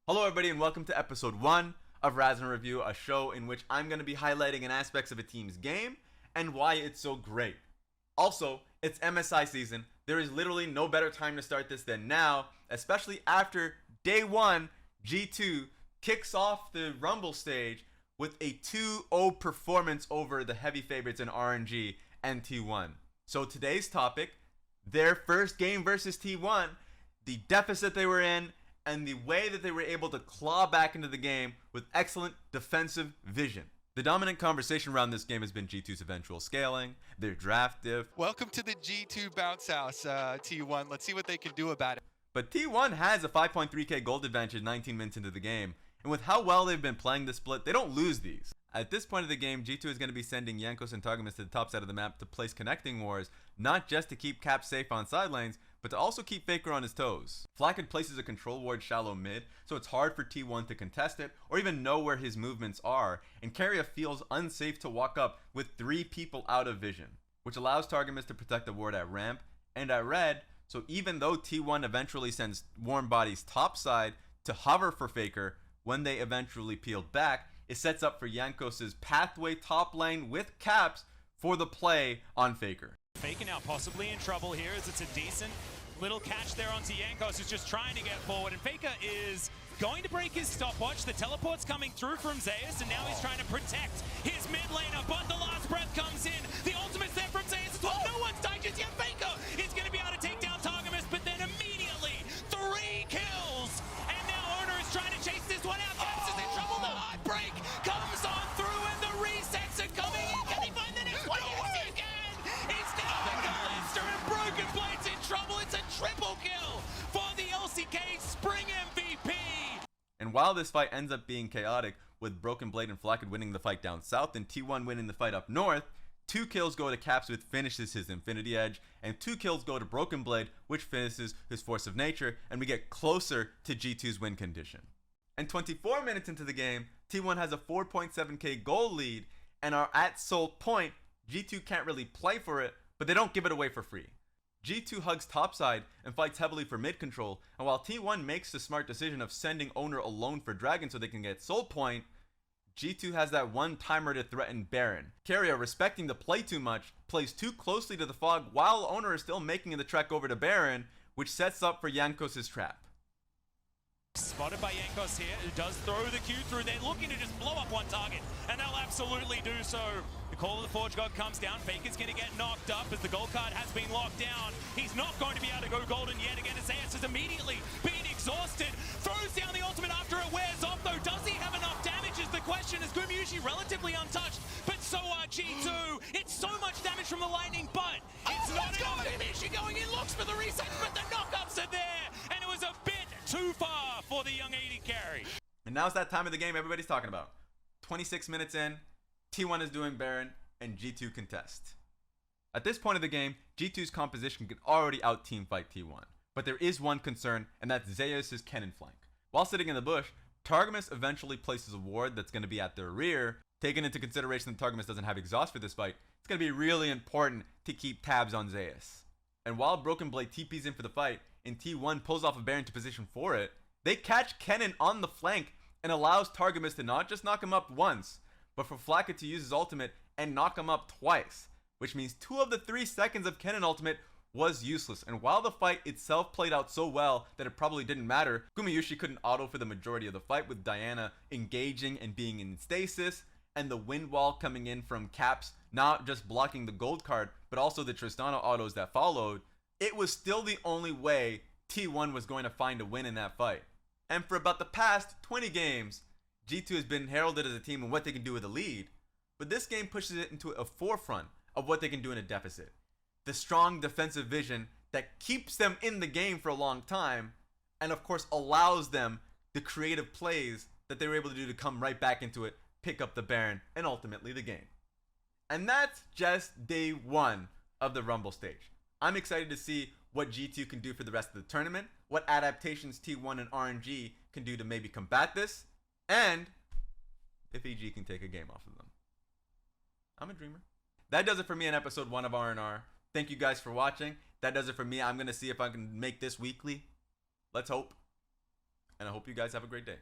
Hello everybody and welcome to episode 1 of RnR Review, a show in which I'm going to be highlighting an aspects of a team's game and why it's so great. Also, it's MSI season. There is literally no better time to start this than now, especially after day 1, G2 kicks off the Rumble stage with a 2-0 performance over the heavy favorites in RNG and T1. So today's topic, their first game versus T1, the deficit they were in, and the way that they were able to claw back into the game with excellent defensive vision. The dominant conversation around this game has been G2's eventual scaling, their draft diff. Welcome to the G2 bounce house, T1. Let's see what they can do about it. But T1 has a 5.3k gold advantage 19 minutes into the game, and with how well they've been playing the split, they don't lose these. At this point of the game, G2 is going to be sending Jankos and Targamas to the top side of the map to place connecting wars, not just to keep Cap safe on side lanes, but to also keep Faker on his toes. Flakked places a control ward shallow mid, so it's hard for T1 to contest it or even know where his movements are, and Keria feels unsafe to walk up with 3 people out of vision, which allows Targamas to protect the ward at ramp and at red, so even though T1 eventually sends warm bodies topside to hover for Faker, when they eventually peeled back, it sets up for Jankos' pathway top lane with caps for the play on Faker. Faker now possibly in trouble here as it's a decent little catch there onto Jankos, who's just trying to get forward, and Faker is going to break his stopwatch. The teleport's coming through from Zeus, and now he's trying to protect his mid laner, but the last breath comes in. The ultimate's there from Zeus as well. No one's died just yet. Faker is going to be able to take down Targamas, but then immediately 3 kills, and now RnR is trying to chase this one out. Caps is in trouble. The heartbreak comes on through, and the resets are coming in. Can he find the next one? Yes, he can. It's now the Gallister, and Broken Blade's in trouble. It's a triple kill for the LCK Spring MVP. And while this fight ends up being chaotic, with Broken Blade and Flakked winning the fight down south and T1 winning the fight up north, 2 kills go to Caps, which finishes his Infinity Edge, and 2 kills go to Broken Blade, which finishes his Force of Nature, and we get closer to G2's win condition. And 24 minutes into the game, T1 has a 4.7k goal lead, and are at Soul Point. G2 can't really play for it, but they don't give it away for free. G2 hugs topside and fights heavily for mid control, and while T1 makes the smart decision of sending RnR alone for Dragon so they can get Soul Point, G2 has that one timer to threaten Baron. Keria, respecting the play too much, plays too closely to the fog while RnR is still making the trek over to Baron, which sets up for Jankos' trap. Spotted by Jankos here, who does throw the Q through. They're looking to just blow up one target, and they'll absolutely do so. The Call of the Forge God comes down. Faker's going to get knocked up as the gold card has been locked down. He's not going to be able to go golden yet again. Zeus is immediately being exhausted. Throws down the ultimate after it wears off, though. Does he have enough damage is the question, as Gumayusi relatively untouched, but so are G2. It's so much damage from the lightning, but it's not enough. Gumayusi going in, looks for the reset, but the knockups are there, and it was a bit too far for the young AD carry. And now's that time of the game everybody's talking about. 26 minutes in, T1 is doing Baron, and G2 contest. At this point of the game, G2's composition can already out-teamfight T1, but there is one concern, and that's Zeus' cannon flank. While sitting in the bush, Targamas eventually places a ward that's going to be at their rear. Taking into consideration that Targamas doesn't have exhaust for this fight, it's going to be really important to keep tabs on Zeus. And while Broken Blade TP's in for the fight, and T1 pulls off a Baron to position for it, they catch Kennen on the flank and allows Targamas to not just knock him up once, but for Flakked to use his ultimate and knock him up twice, which means 2 of the 3 seconds of Kennen ultimate was useless. And while the fight itself played out so well that it probably didn't matter, Gumayusi couldn't auto for the majority of the fight, with Diana engaging and being in stasis, and the wind wall coming in from Caps, not just blocking the gold card, but also the Tristana autos that followed. It was still the only way T1 was going to find a win in that fight. And for about the past 20 games, G2 has been heralded as a team and what they can do with a lead, but this game pushes it into a forefront of what they can do in a deficit. The strong defensive vision that keeps them in the game for a long time, and of course allows them the creative plays that they were able to do to come right back into it, pick up the Baron, and ultimately the game. And that's just day 1 of the Rumble stage. I'm excited to see what G2 can do for the rest of the tournament, what adaptations T1 and RNG can do to maybe combat this, and if EG can take a game off of them. I'm a dreamer. That does it for me in episode 1 of RnR. Thank you guys for watching. That does it for me. I'm going to see if I can make this weekly. Let's hope. and I hope you guys have a great day.